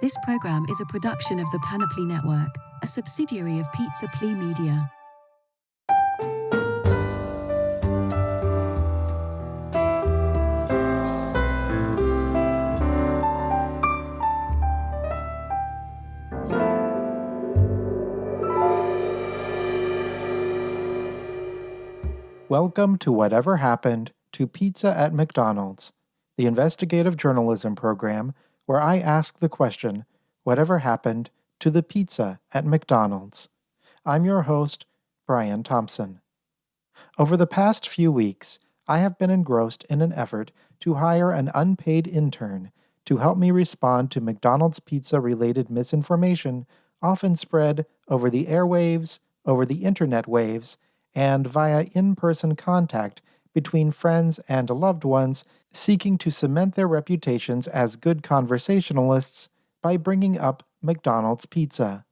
This program is a production of the Panoply Network, a subsidiary of Pizza Plea Media. Welcome to Whatever Happened to Pizza at McDonald's, the investigative journalism program where I ask the question, whatever happened to the pizza at McDonald's? I'm your host, Brian Thompson. Over the past few weeks, I have been engrossed in an effort to hire an unpaid intern to help me respond to McDonald's pizza-related misinformation often spread over the airwaves, over the internet waves, and via in-person contact between friends and loved ones seeking to cement their reputations as good conversationalists by bringing up McDonald's pizza.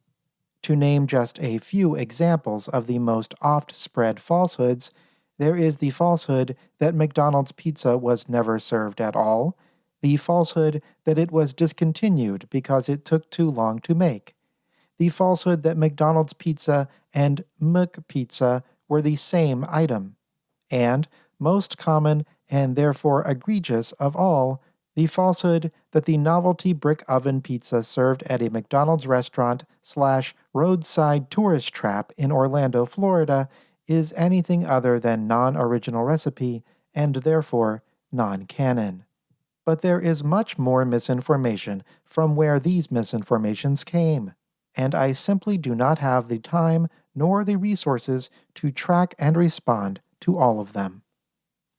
To name just a few examples of the most oft-spread falsehoods, there is the falsehood that McDonald's pizza was never served at all, the falsehood that it was discontinued because it took too long to make, the falsehood that McDonald's pizza and McPizza were the same item, and, most common and therefore egregious of all, the falsehood that the novelty brick oven pizza served at a McDonald's restaurant/roadside tourist trap in Orlando, Florida is anything other than non-original recipe and therefore non-canon. But there is much more misinformation from where these misinformations came, and I simply do not have the time nor the resources to track and respond to all of them.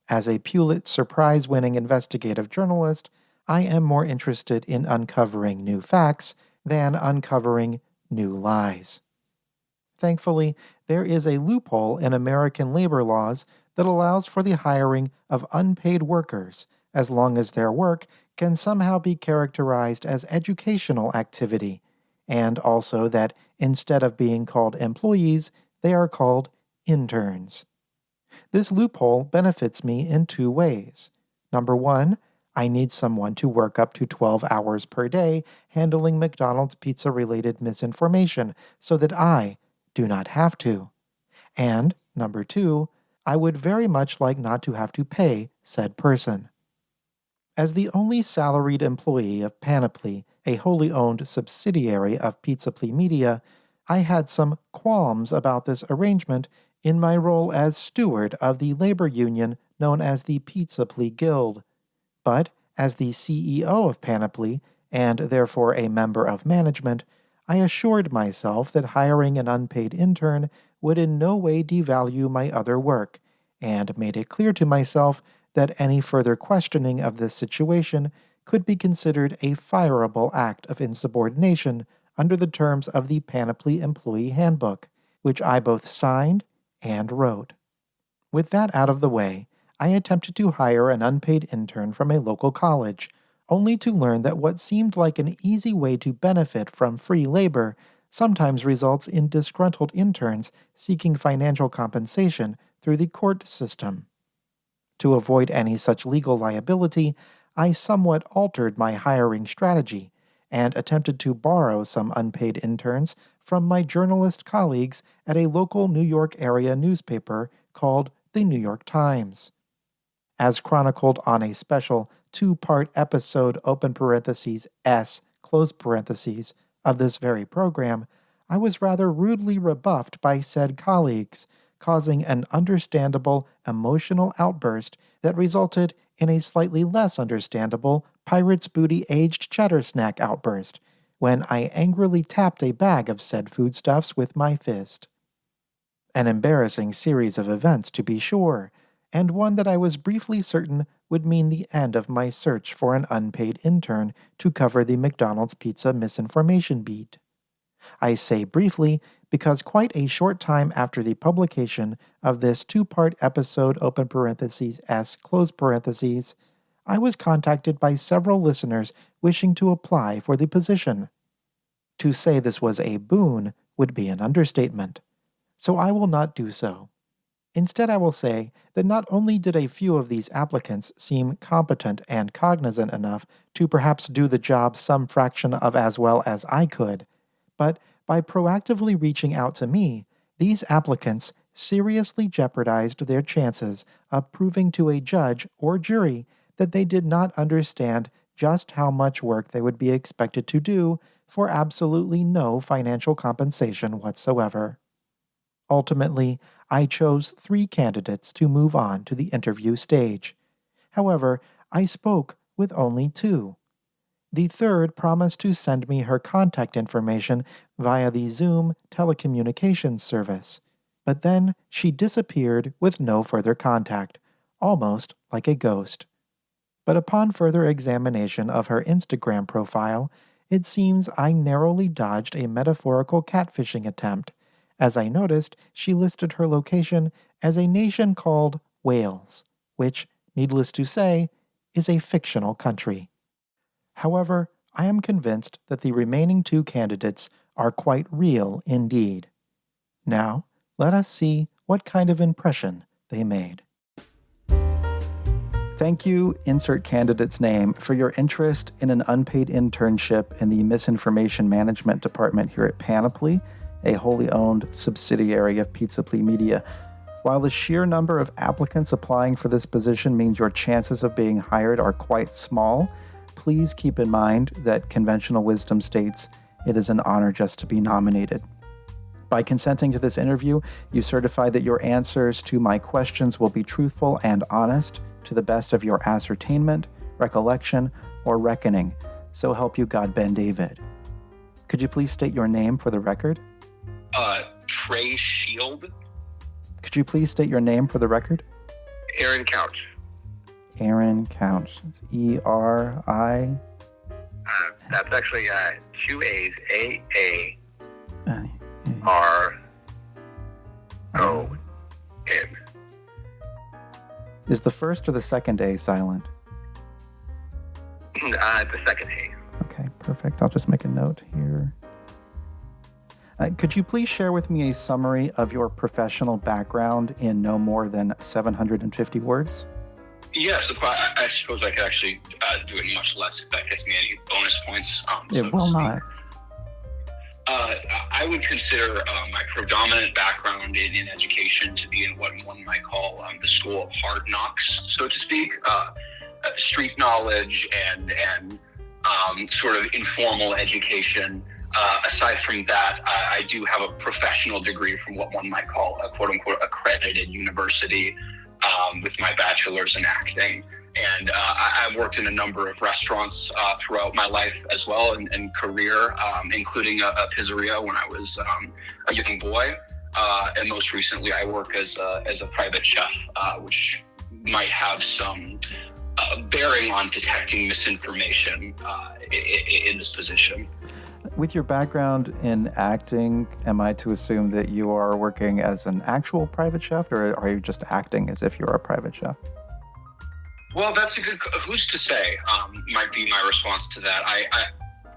As a Pulitzer Prize-winning investigative journalist, I am more interested in uncovering new facts than uncovering new lies. Thankfully, there is a loophole in American labor laws that allows for the hiring of unpaid workers as long as their work can somehow be characterized as educational activity, and also that instead of being called employees, they are called interns. This loophole benefits me in two ways. Number one, I need someone to work up to 12 hours per day handling McDonald's pizza-related misinformation so that I do not have to. And, number two, I would very much like not to have to pay said person. As the only salaried employee of Panoply, a wholly owned subsidiary of Pizza Plea Media, I had some qualms about this arrangement in my role as steward of the labor union known as the Pizza Plea Guild. But as the CEO of Panoply, and therefore a member of management, I assured myself that hiring an unpaid intern would in no way devalue my other work, and made it clear to myself that any further questioning of this situation could be considered a fireable act of insubordination under the terms of the Panoply Employee Handbook, which I both signed and wrote. With that out of the way, I attempted to hire an unpaid intern from a local college, only to learn that what seemed like an easy way to benefit from free labor sometimes results in disgruntled interns seeking financial compensation through the court system. To avoid any such legal liability, I somewhat altered my hiring strategy and attempted to borrow some unpaid interns from my journalist colleagues at a local New York area newspaper called the New York Times. As chronicled on a special two-part episode (S) of this very program, I was rather rudely rebuffed by said colleagues, causing an understandable emotional outburst that resulted in a slightly less understandable Pirate's Booty aged cheddar snack outburst when I angrily tapped a bag of said foodstuffs with my fist. An embarrassing series of events, to be sure, and one that I was briefly certain would mean the end of my search for an unpaid intern to cover the McDonald's pizza misinformation beat. I say briefly because quite a short time after the publication of this two-part episode (S), I was contacted by several listeners wishing to apply for the position. To say this was a boon would be an understatement, so I will not do so. Instead, I will say that not only did a few of these applicants seem competent and cognizant enough to perhaps do the job some fraction of as well as I could, but by proactively reaching out to me, these applicants seriously jeopardized their chances of proving to a judge or jury that they did not understand just how much work they would be expected to do for absolutely no financial compensation whatsoever. Ultimately, I chose 3 candidates to move on to the interview stage. However, I spoke with only 2. The third promised to send me her contact information via the Zoom telecommunications service, but then she disappeared with no further contact, almost like a ghost. But upon further examination of her Instagram profile, it seems I narrowly dodged a metaphorical catfishing attempt, as I noticed she listed her location as a nation called Wales, which, needless to say, is a fictional country. However, I am convinced that the remaining 2 candidates are quite real indeed. Now, let us see what kind of impression they made. Thank you, insert candidate's name, for your interest in an unpaid internship in the Misinformation Management Department here at Panoply, a wholly owned subsidiary of Pizza Media. While the sheer number of applicants applying for this position means your chances of being hired are quite small, please keep in mind that conventional wisdom states it is an honor just to be nominated. By consenting to this interview, you certify that your answers to my questions will be truthful and honest to the best of your ascertainment, recollection, or reckoning. So help you God, Ben David. Could you please state your name for the record? Trey Shield. Could you please state your name for the record? Aaron Couch. Aaron Couch. It's E-R-I... That's actually 2 A's. A-A-R-O-N. Is the first or the second A silent? The second A. Okay, perfect. I'll just make a note here. Could you please share with me a summary of your professional background in no more than 750 words? Yes, I suppose I could actually do it much less if that gets me any bonus points. It will not. I would consider my predominant background in education to be in what one might call the school of hard knocks, so to speak. Street knowledge and sort of informal education. Aside from that, I do have a professional degree from what one might call a quote-unquote accredited university with my bachelor's in acting. And I've worked in a number of restaurants throughout my life as well and career, including a pizzeria when I was a young boy. And most recently, I work as a private chef, which might have some bearing on detecting misinformation in this position. With your background in acting, am I to assume that you are working as an actual private chef, or are you just acting as if you're a private chef? Well, that's a good. Who's to say? Might be my response to that.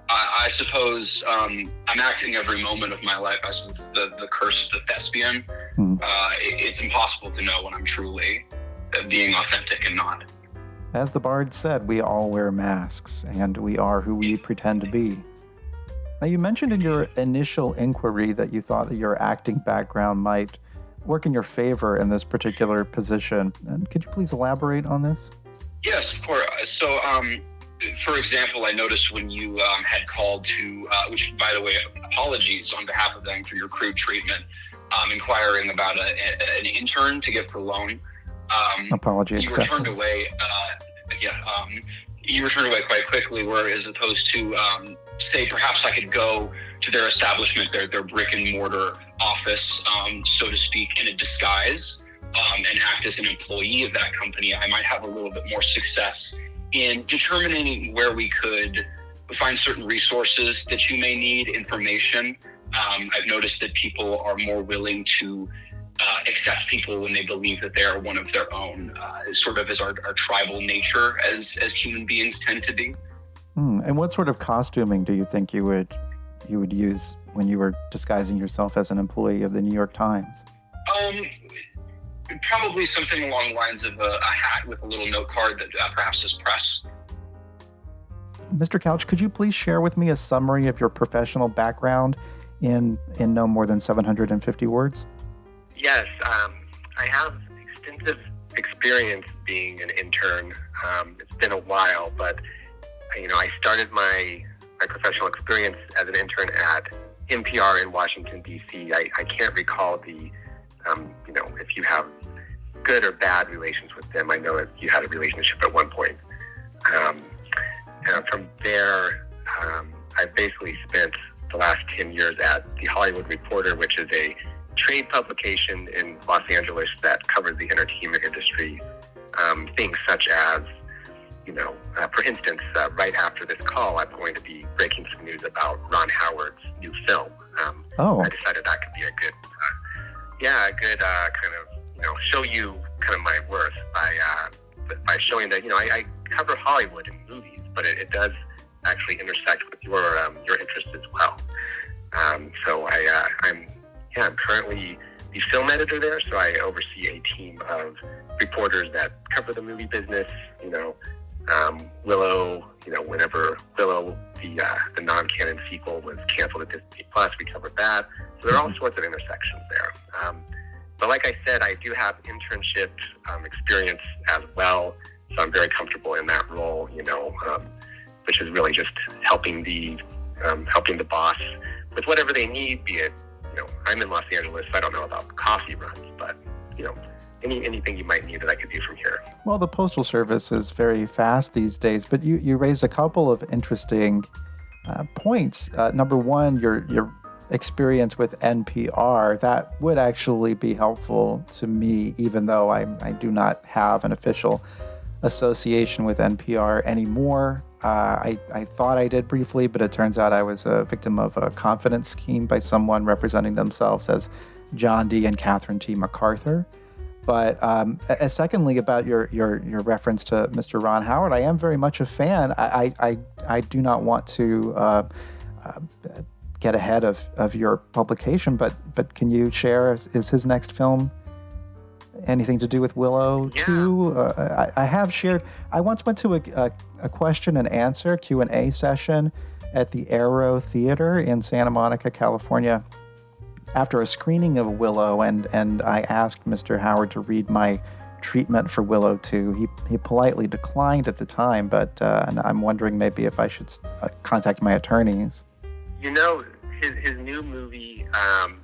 I suppose I'm acting every moment of my life as the curse of the thespian. It's impossible to know when I'm truly being authentic and not. As the bard said, we all wear masks, and we are who we pretend to be. Now, you mentioned in your initial inquiry that you thought that your acting background might work in your favor in this particular position. And could you please elaborate on this? Yes, of course. So, for example, I noticed when you had called to, which, by the way, apologies on behalf of them for your crude treatment, inquiring about an intern to get for loan. Apology you accepted. Returned away. You returned away quite quickly, where as opposed to say perhaps I could go to their establishment, their brick and mortar office, so to speak, in a disguise, and act as an employee of that company, I might have a little bit more success in determining where we could find certain resources that you may need, information. I've noticed that people are more willing to accept people when they believe that they are one of their own, sort of as our tribal nature as human beings tend to be. And what sort of costuming do you think you would use when you were disguising yourself as an employee of the New York Times? Probably something along the lines of a hat with a little note card that perhaps says press. Mr. Couch, could you please share with me a summary of your professional background in no more than 750 words? Yes, I have extensive experience being an intern. It's been a while, but I started my professional experience as an intern at NPR in Washington, D.C. I can't recall if you have good or bad relations with them. I know that you had a relationship at one point. And from there, I've basically spent the last 10 years at The Hollywood Reporter, which is a trade publication in Los Angeles that covers the entertainment industry. Things such as, for instance, right after this call, I'm going to be breaking some news about Ron Howard's new film. I decided that could be a good kind of, show you kind of my worth by showing that, I cover Hollywood in movies, but it does actually intersect with your interests as well. So I'm currently the film editor there, so I oversee a team of reporters that cover the movie business. Willow, whenever Willow, the non-canon sequel was canceled at Disney Plus, we covered that. So there are all sorts of intersections there. But like I said, I do have internship experience as well, so I'm very comfortable in that role, which is really just helping the boss with whatever they need, be it, I'm in Los Angeles, so I don't know about coffee runs, but, anything you might need that I could do from here. Well, the Postal Service is very fast these days, but you raised a couple of interesting points. Number one, your experience with NPR, that would actually be helpful to me, even though I do not have an official association with NPR anymore. I thought I did briefly, but it turns out I was a victim of a confidence scheme by someone representing themselves as John D. and Catherine T. MacArthur. But secondly, about your reference to Mr. Ron Howard, I am very much a fan. I do not want to get ahead of your publication, but can you share, is his next film anything to do with Willow too? I have shared, I once went to a question and answer Q&A session at the Aero Theater in Santa Monica, California, after a screening of Willow, and I asked Mr. Howard to read my treatment for Willow 2. He politely declined at the time, but and I'm wondering maybe if I should contact my attorneys. His new movie,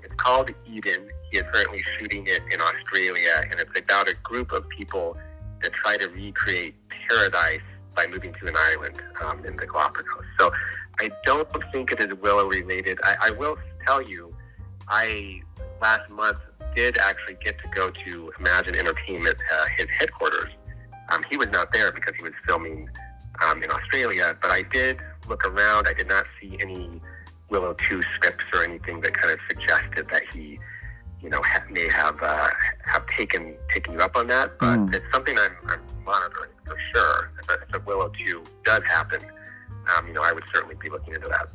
it's called Eden. He is currently shooting it in Australia, and it's about a group of people that try to recreate paradise by moving to an island in the Galapagos. So I don't think it is Willow related. I will tell you, I last month did actually get to go to Imagine Entertainment, his headquarters. He was not there because he was filming in Australia, but I did look around. I did not see any Willow 2 scripts or anything that kind of suggested that he, may have taken you up on that. But it's something I'm monitoring for sure. If Willow 2 does happen, I would certainly be looking into that.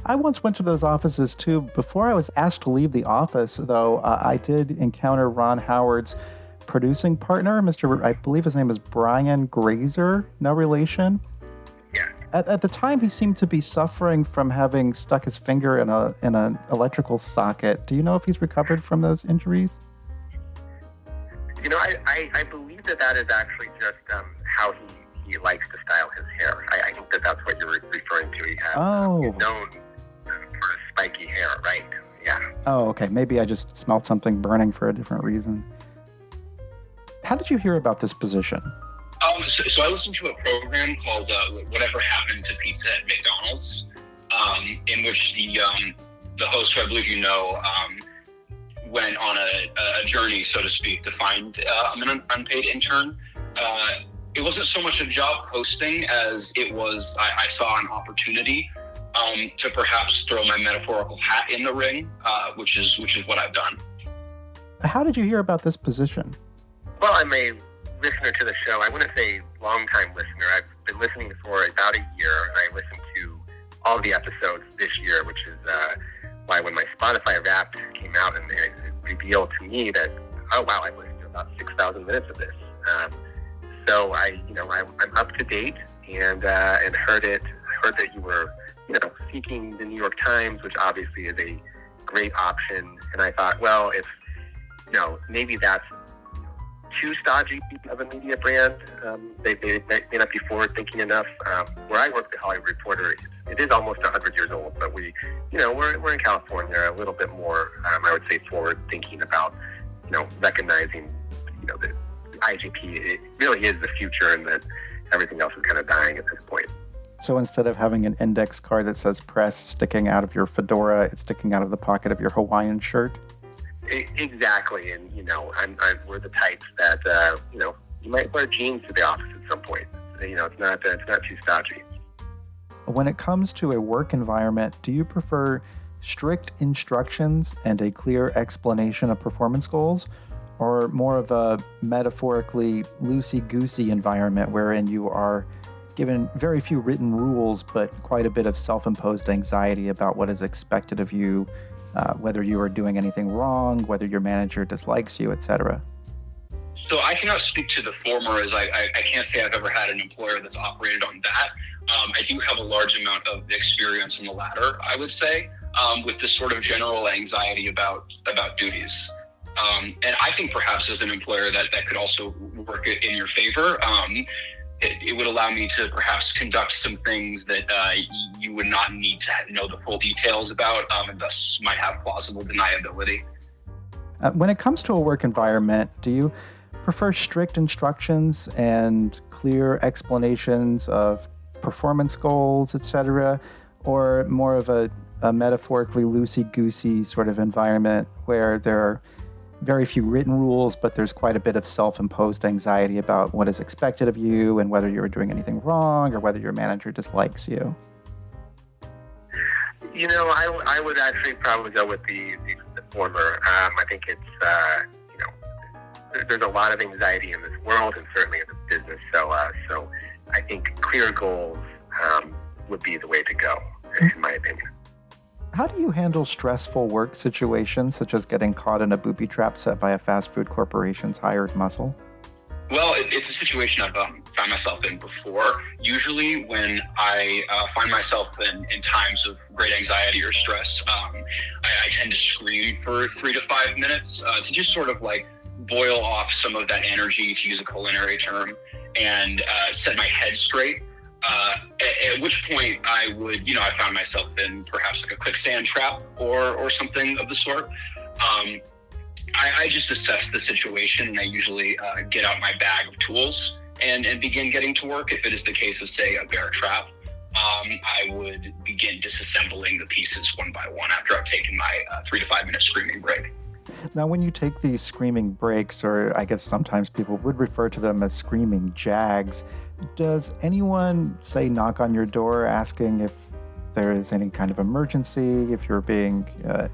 I once went to those offices too. Before I was asked to leave the office, though, I did encounter Ron Howard's producing partner, I believe his name is Brian Grazer, no relation. Yeah. At the time, he seemed to be suffering from having stuck his finger in an electrical socket. Do you know if he's recovered from those injuries? I believe that is actually just how he likes to style his hair. I think that's what you're referring to. He has he's known for his spiky hair, right? Yeah. Oh, okay. Maybe I just smelled something burning for a different reason. How did you hear about this position? So I listened to a program called Whatever Happened to Pizza at McDonald's, in which the host, who I believe went on a journey, so to speak, to find an unpaid intern. It wasn't so much a job posting as it was I saw an opportunity to perhaps throw my metaphorical hat in the ring, which is what I've done. How did you hear about this position? Well, I'm a listener to the show. I wouldn't say long-time listener. I've been listening for about a year, and I listened to all the episodes this year, which is why when my Spotify Wrapped came out and it revealed to me that, oh, wow, I've listened to about 6,000 minutes of this. So I'm up to date and heard that you were, seeking the New York Times, which obviously is a great option. And I thought, well, if, maybe that's too stodgy of a media brand, they may not be forward thinking enough. Where I work, the Hollywood Reporter, it is almost 100 years old, but we're in California, a little bit more, I would say, forward thinking about, recognizing, the IGP, it really is the future, and that everything else is kind of dying at this point. So instead of having an index card that says press sticking out of your fedora, it's sticking out of the pocket of your Hawaiian shirt? Exactly. And, we're the types that, you might wear jeans to the office at some point. It's not too stodgy. When it comes to a work environment, do you prefer strict instructions and a clear explanation of performance goals, or more of a metaphorically loosey-goosey environment wherein you are given very few written rules, but quite a bit of self-imposed anxiety about what is expected of you, whether you are doing anything wrong, whether your manager dislikes you, etc.? So I cannot speak to the former, as I can't say I've ever had an employer that's operated on that. I do have a large amount of experience in the latter, I would say, with this sort of general anxiety about duties. And I think perhaps as an employer that could also work in your favor. It would allow me to perhaps conduct some things that you would not need to know the full details about, and thus might have plausible deniability. When it comes to a work environment, do you prefer strict instructions and clear explanations of performance goals, etc., or more of a metaphorically loosey-goosey sort of environment where there are very few written rules, but there's quite a bit of self-imposed anxiety about what is expected of you and whether you're doing anything wrong or whether your manager dislikes you? I would actually probably go with the former. I think it's, there's a lot of anxiety in this world and certainly in this business. So I think clear goals would be the way to go, in my opinion. How do you handle stressful work situations, such as getting caught in a booby trap set by a fast food corporation's hired muscle? Well, it's a situation I've found myself in before. Usually when I find myself in times of great anxiety or stress, I tend to scream for 3 to 5 minutes to just sort of like boil off some of that energy, to use a culinary term, and set my head straight. At which point I would, I found myself in perhaps like a quicksand trap or something of the sort. I just assess the situation, and I usually get out my bag of tools and begin getting to work. If it is the case of, say, a bear trap, I would begin disassembling the pieces one by one after I've taken my 3 to 5 minute screaming break. Now, when you take these screaming breaks, or I guess sometimes people would refer to them as screaming jags, does anyone, say, knock on your door asking if there is any kind of emergency, if you're being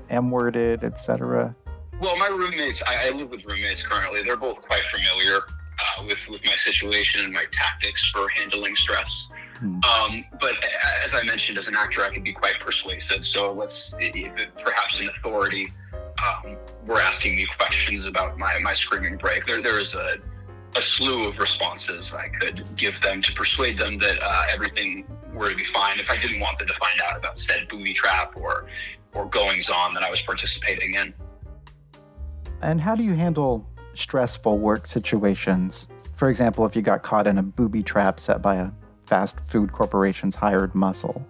M-worded, etc.? Well, my roommates, I live with roommates currently. They're both quite familiar with my situation and my tactics for handling stress. But as I mentioned, as an actor, I can be quite persuasive. So perhaps an authority were asking me questions about my screaming break, there is a slew of responses I could give them to persuade them that everything were to be fine if I didn't want them to find out about said booby trap or goings-on that I was participating in. And how do you handle stressful work situations? For example, if you got caught in a booby trap set by a fast food corporation's hired muscle.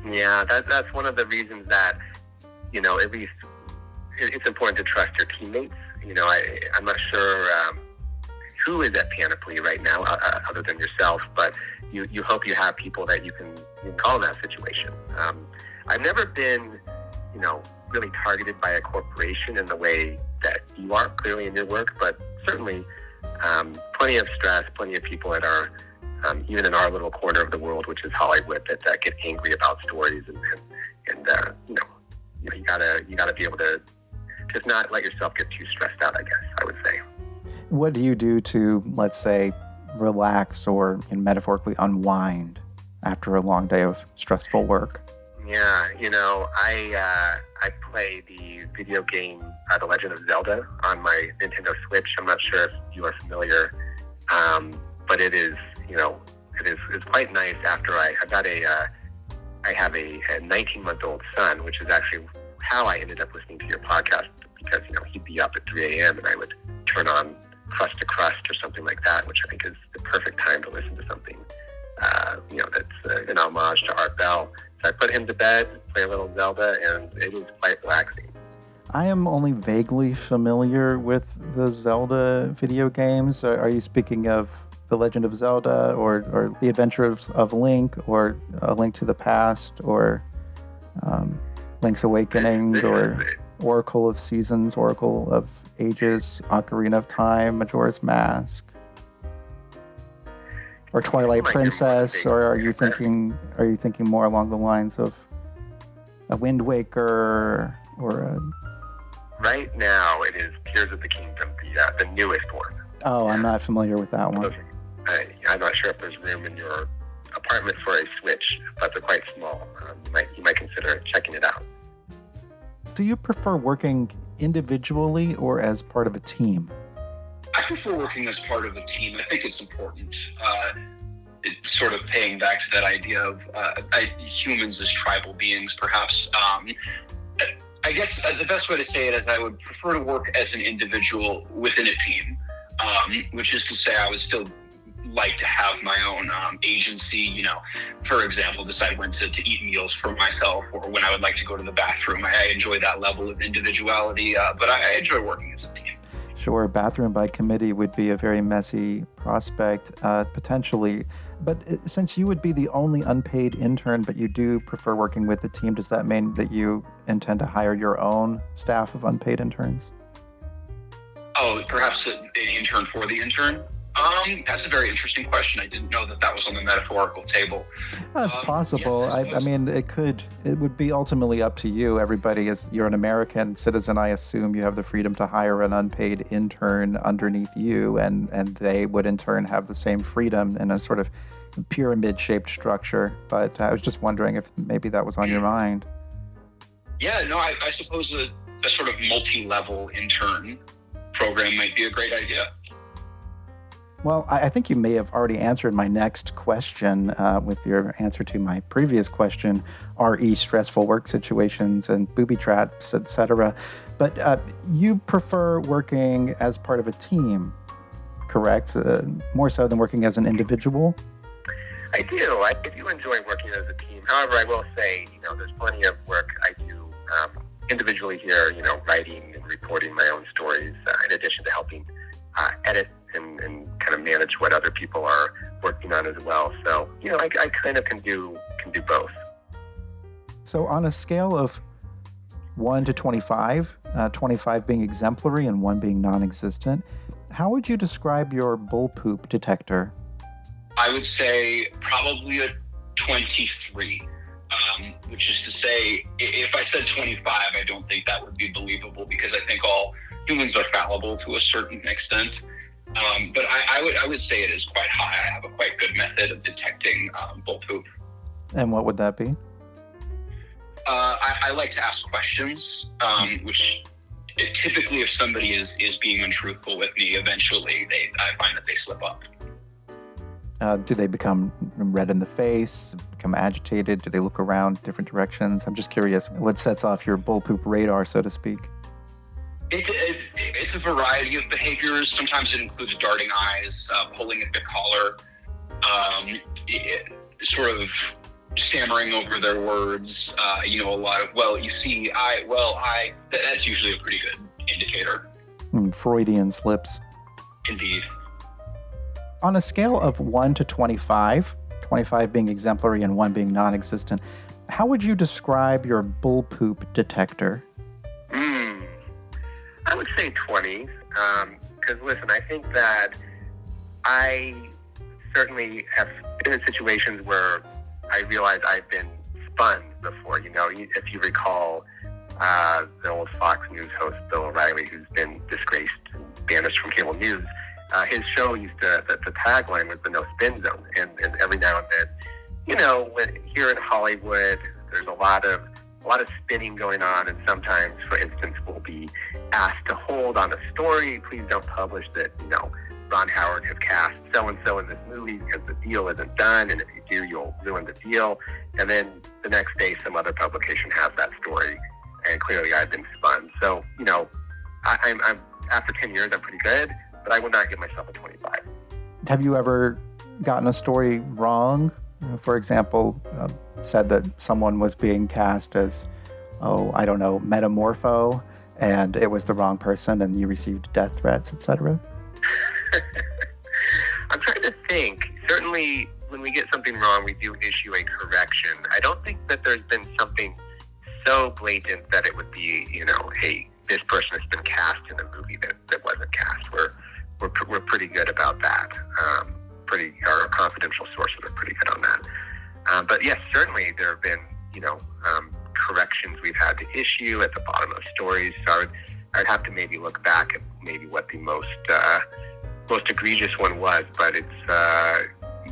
Yeah, that's one of the reasons that, at least it's important to trust your teammates. I'm not sure who is at Panoply right now other than yourself, but you hope you have people that you can call in that situation. I've never been, really targeted by a corporation in the way that you are clearly in your work, but certainly plenty of stress, plenty of people that are even in our little corner of the world, which is Hollywood, that get angry about stories, and you gotta be able to just not let yourself get too stressed out, I guess I would say. What do you do to, let's say, relax or metaphorically unwind after a long day of stressful work? Yeah, I play the video game The Legend of Zelda on my Nintendo Switch. I'm not sure if you are familiar, but it is, it's quite nice. After I have a 19-month-old son, which is actually how I ended up listening to your podcast, because he'd be up at 3 a.m. and I would turn on Crust to Crust or something like that, which I think is the perfect time to listen to something that's an homage to Art Bell. So I put him to bed, play a little Zelda, and it is quite relaxing. I am only vaguely familiar with the Zelda video games. Are you speaking of The Legend of Zelda, or The Adventure of Link, or A Link to the Past, or Link's Awakening, or Oracle of Seasons, Oracle of Ages, Ocarina of Time, Majora's Mask? Or Twilight Princess, or are you thinking more along the lines of a Wind Waker or a... Right now, it is Tears of the Kingdom, the newest one. Oh, I'm not familiar with that one. I'm not sure if there's room in your apartment for a Switch, but they're quite small. You might consider checking it out. Do you prefer working individually or as part of a team? I prefer working as part of a team. I think it's important. It's sort of paying back to that idea of humans as tribal beings, perhaps. I guess the best way to say it is I would prefer to work as an individual within a team, which is to say I would still like to have my own agency, for example, decide when to eat meals for myself, or when I would like to go to the bathroom. I enjoy that level of individuality, but I enjoy working as a team. Sure, bathroom by committee would be a very messy prospect, potentially. But since you would be the only unpaid intern, but you do prefer working with the team, does that mean that you intend to hire your own staff of unpaid interns? Oh, perhaps an intern for the intern? That's a very interesting question. I didn't know that was on the metaphorical table. Well, it's possible. Yes, I mean, it would be ultimately up to you. You're an American citizen. I assume you have the freedom to hire an unpaid intern underneath you, and they would in turn have the same freedom in a sort of pyramid-shaped structure. But I was just wondering if maybe that was on your mind. Yeah, no, I suppose a sort of multi-level intern program might be a great idea. Well, I think you may have already answered my next question with your answer to my previous question, re stressful work situations and booby traps, etc. But you prefer working as part of a team, correct? More so than working as an individual? I do. I do enjoy working as a team. However, I will say, there's plenty of work I do individually here, writing and reporting my own stories, in addition to helping edit and kind of manage what other people are working on as well. So, I kind of can do both. So on a scale of 1 to 25, 25 being exemplary and 1 being non-existent, how would you describe your bull poop detector? I would say probably a 23, which is to say, if I said 25, I don't think that would be believable, because I think all humans are fallible to a certain extent. But I would say it is quite high. I have a quite good method of detecting bull poop. And what would that be? I like to ask questions, which typically, if somebody is being untruthful with me, eventually I find that they slip up. Do they become red in the face, become agitated? Do they look around different directions? I'm just curious what sets off your bull poop radar, so to speak. It's a variety of behaviors. Sometimes it includes darting eyes, pulling at the collar, sort of stammering over their words. A lot of, that's usually a pretty good indicator. Freudian slips. Indeed. On a scale of 1 to 25, 25 being exemplary and 1 being non-existent, how would you describe your bull poop detector? I would say 20, because listen, I think that I certainly have been in situations where I realize I've been spun before. If you recall the old Fox News host, Bill O'Reilly, who's been disgraced and banished from cable news, his show the tagline was the no spin zone. And every now and then, here in Hollywood, there's a lot of a lot of spinning going on, and sometimes, for instance, we'll be asked to hold on a story. Please don't publish that, Ron Howard has cast so-and-so in this movie because the deal isn't done, and if you do, you'll ruin the deal. And then the next day, some other publication has that story, and clearly I've been spun. So, I'm after 10 years, I'm pretty good, but I would not give myself a 25. Have you ever gotten a story wrong? For example, said that someone was being cast as, Metamorpho, and it was the wrong person, and you received death threats, etc.? I'm trying to think. Certainly, when we get something wrong, we do issue a correction. I don't think that there's been something so blatant that it would be, hey, this person has been cast in a movie that wasn't cast. We're pretty good about that. Our confidential sources are pretty good on that. But yes, certainly there have been, corrections we've had to issue at the bottom of stories. So I'd have to maybe look back at maybe what the most egregious one was, but it's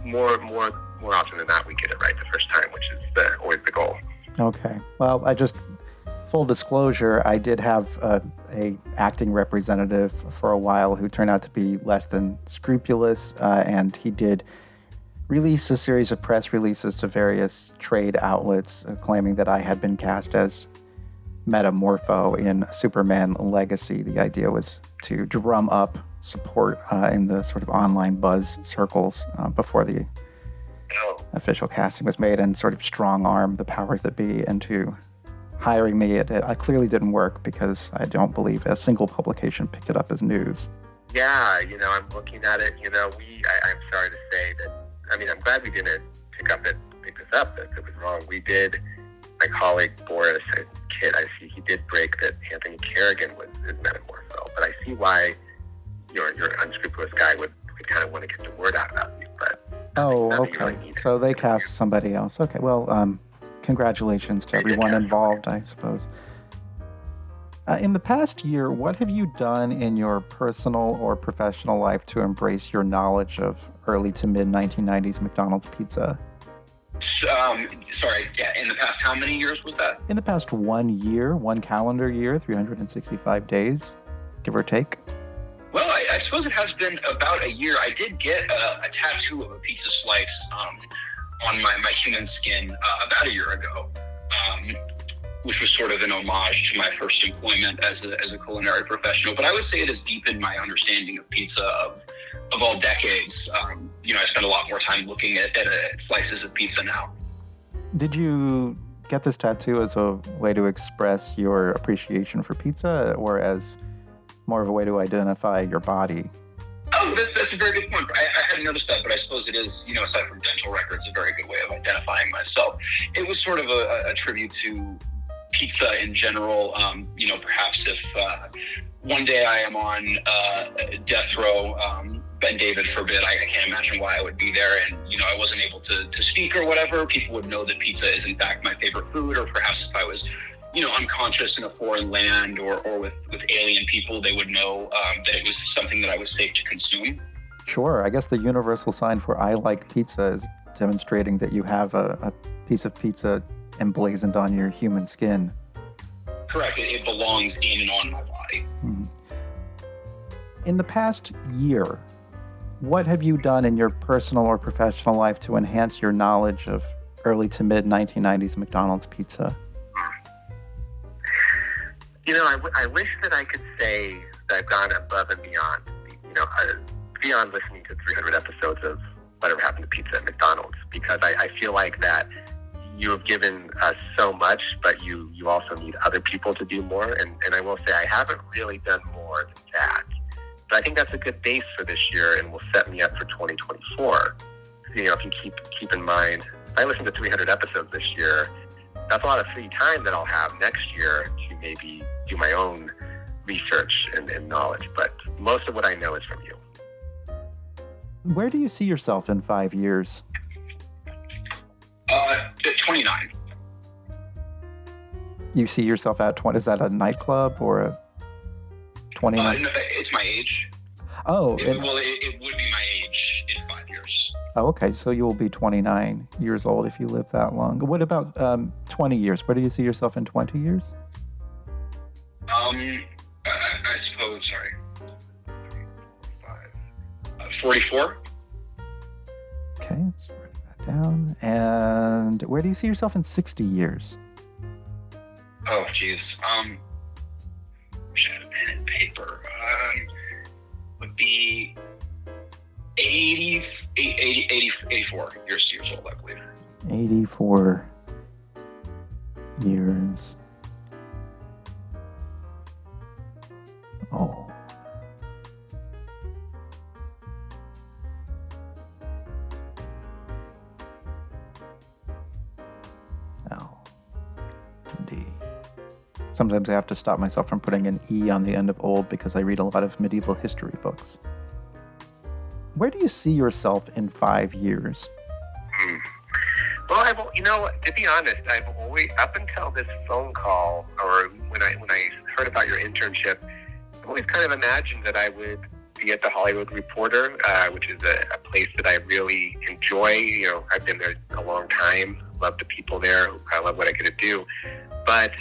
more often than not we get it right the first time, which is always the goal. Okay. Well, full disclosure, I did have a acting representative for a while who turned out to be less than scrupulous, and he did release a series of press releases to various trade outlets claiming that I had been cast as Metamorpho in Superman Legacy. The idea was to drum up support in the sort of online buzz circles before the official casting was made, and sort of strong arm the powers that be into hiring me. It clearly didn't work because I don't believe a single publication picked it up as news. Yeah, I'm looking at it. I'm sorry to say that. I'm glad we didn't pick this up. That it was wrong. We did. My colleague Boris, he did break that Anthony Kerrigan was Metamorpho. But I see why your unscrupulous guy would kind of want to get the word out about you. But okay. Really so they cast somebody else. Okay. Well, congratulations to everyone involved, I suppose. In the past year, what have you done in your personal or professional life to embrace your knowledge of early to mid-1990s McDonald's pizza? In the past, how many years was that? In the past 1 year, 1 calendar year, 365 days, give or take. Well, I suppose it has been about a year. I did get a tattoo of a pizza slice on my human skin about a year ago, which was sort of an homage to my first employment as a culinary professional. But I would say it has deepened my understanding of pizza of all decades. I spend a lot more time looking at slices of pizza now. Did you get this tattoo as a way to express your appreciation for pizza, or as more of a way to identify your body? Oh, that's a very good point. I hadn't noticed that, but I suppose it is, aside from dental records, a very good way of identifying myself. It was sort of a tribute to pizza in general. Perhaps if one day I am on death row, Ben David forbid, I can't imagine why I would be there, and I wasn't able to speak or whatever, people would know that pizza is in fact my favorite food. Or perhaps if I was unconscious in a foreign land or with alien people, they would know that it was something that I was safe to consume. Sure. I guess the universal sign for I like pizza is demonstrating that you have a piece of pizza emblazoned on your human skin. Correct. It belongs in and on my body. Mm-hmm. In the past year, what have you done in your personal or professional life to enhance your knowledge of early to mid-1990s McDonald's pizza? I wish that I could say that I've gone above and beyond, beyond listening to 300 episodes of Whatever Happened to Pizza at McDonald's, because I feel like that you have given us so much, but you also need other people to do more. And I will say I haven't really done more than that. But I think that's a good base for this year and will set me up for 2024. If you keep in mind, if I listen to 300 episodes this year, that's a lot of free time that I'll have next year to maybe do my own research and knowledge. But most of what I know is from you. Where do you see yourself in 5 years? 29. You see yourself at 20? Is that a nightclub or a 29? No, it's my age. Oh. It would be my age in 5 years. Oh, okay. So you will be 29 years old if you live that long. What about 20 years. Where do you see yourself in 20 years? I suppose, sorry. 44. Okay, let's write that down. And where do you see yourself in 60 years? Oh, geez. Wish I had a pen and paper. Would be 84 years old, I believe. 84 years. Oh. L-D. Sometimes I have to stop myself from putting an E on the end of old because I read a lot of medieval history books. Where do you see yourself in 5 years? Well, to be honest, I've always, up until this phone call, or when I heard about your internship, I've always kind of imagined that I would be at the Hollywood Reporter, which is a place that I really enjoy. I've been there a long time, love the people there, I love what I get to do. But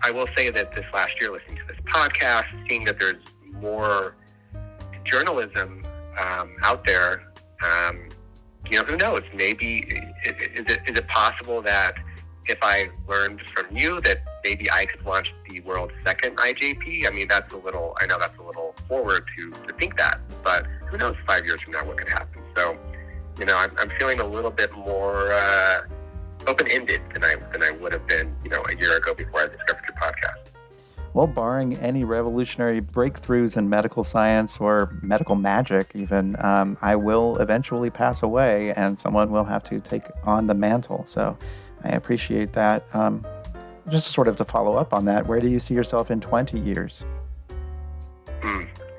I will say that this last year, listening to this podcast, seeing that there's more journalism out there, who knows? Maybe is it possible that if I learned from you that maybe I could launch the world's second IJP? I mean, I know that's a little forward to think that, but who knows 5 years from now what could happen? So, I'm feeling a little bit more open-ended than I would have been, a year ago before I discovered your podcast. Well, barring any revolutionary breakthroughs in medical science or medical magic even, I will eventually pass away and someone will have to take on the mantle. So I appreciate that. Just sort of to follow up on that, where do you see yourself in 20 years?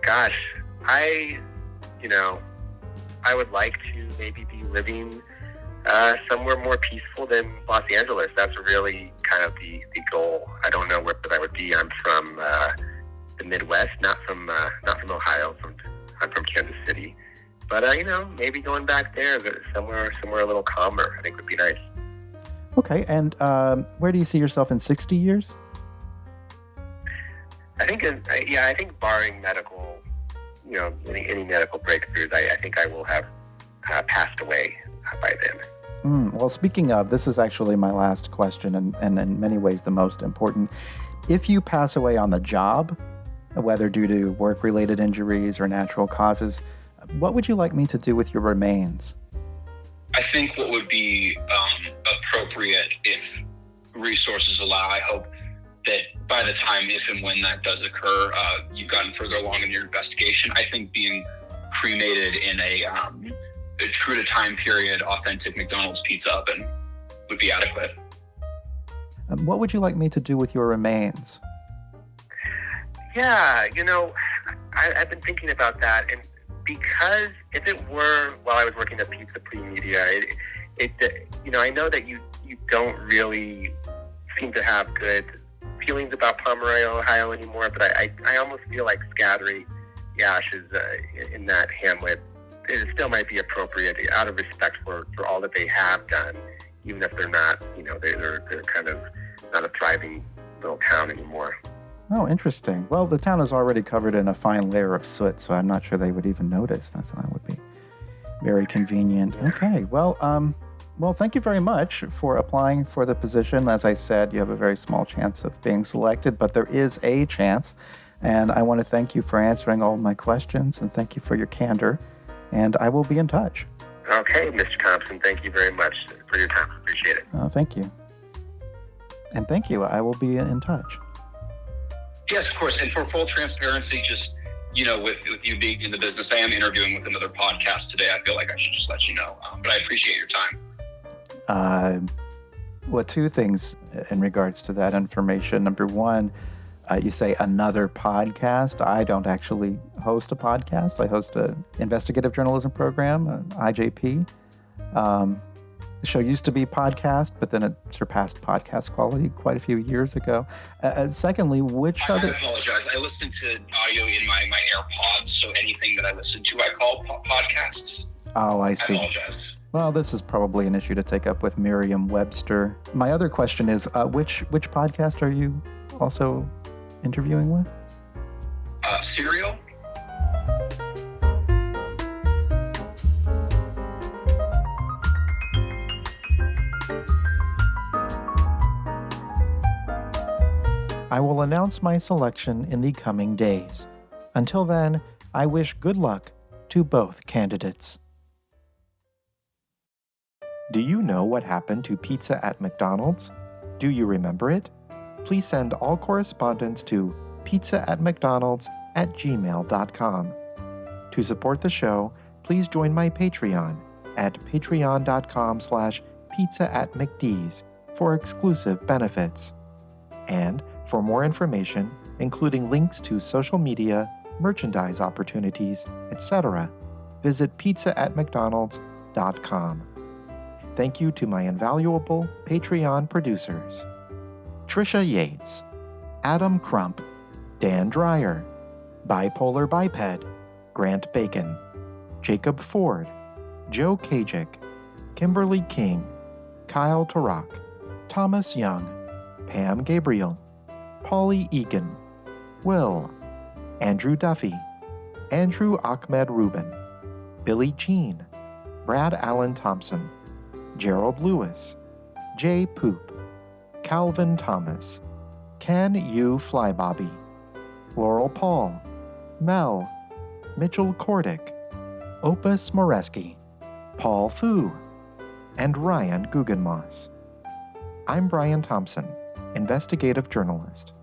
Gosh, I would like to maybe be living somewhere more peaceful than Los Angeles. That's really kind of the goal. I don't know where that would be. I'm from the Midwest, not from Ohio. I'm from Kansas City. But maybe going back there, somewhere a little calmer, I think would be nice. Okay, and where do you see yourself in 60 years? I think barring medical, any medical breakthroughs, I think I will have passed away by then. Well, speaking of, this is actually my last question and in many ways the most important. If you pass away on the job, whether due to work-related injuries or natural causes, what would you like me to do with your remains? I think what would be appropriate, if resources allow, I hope that by the time, if and when that does occur, you've gotten further along in your investigation. I think being cremated in a true to time period, authentic McDonald's pizza oven would be adequate. What would you like me to do with your remains? Yeah, I've been thinking about that, and because if it were while I was working at Pizza Pre-Media, I know that you don't really seem to have good feelings about Pomeroy, Ohio anymore, but I almost feel like scattering the ashes in that hamlet, it still might be appropriate out of respect for all that they have done, even if they're not, they're kind of not a thriving little town anymore. Oh, interesting. Well, the town is already covered in a fine layer of soot, so I'm not sure they would even notice. That would be very convenient. Okay, well, thank you very much for applying for the position. As I said, you have a very small chance of being selected, but there is a chance. And I want to thank you for answering all of my questions, and thank you for your candor. And I will be in touch. Okay, Mr. Thompson, thank you very much for your time. Appreciate it. Thank you. And thank you. I will be in touch. Yes, of course. And for full transparency, just, with you being in the business, I am interviewing with another podcast today. I feel like I should just let you know. But I appreciate your time. Well, two things in regards to that information. Number one, you say another podcast. I don't actually host a podcast. I host an investigative journalism program, IJP. The show used to be podcast, but then it surpassed podcast quality quite a few years ago. Secondly, I apologize. I listen to audio in my AirPods, so anything that I listen to I call podcasts. Oh, I see. I apologize. Well, this is probably an issue to take up with Merriam-Webster. My other question is, which podcast are you also interviewing with? Serial. I will announce my selection in the coming days. Until then, I wish good luck to both candidates. Do you know what happened to pizza at McDonald's? Do you remember it? Please send all correspondence to pizza@mcdonalds@gmail.com. To support the show, please join my Patreon at patreon.com/pizza@mcd's for exclusive benefits. And for more information, including links to social media, merchandise opportunities, etc., visit pizza@mcdonalds.com. Thank you to my invaluable Patreon producers: Trisha Yates, Adam Crump, Dan Dreyer, Bipolar Biped, Grant Bacon, Jacob Ford, Joe Kajik, Kimberly King, Kyle Tarak, Thomas Young, Pam Gabriel, Paulie Egan, Will, Andrew Duffy, Andrew Ahmed Rubin, Billy Jean, Brad Allen Thompson, Gerald Lewis, Jay Poop, Calvin Thomas, Ken U. Flybobby, Laurel Paul, Mel, Mitchell Kordick, Opus Moreski, Paul Fu, and Ryan Guggenmoss. I'm Brian Thompson, investigative journalist.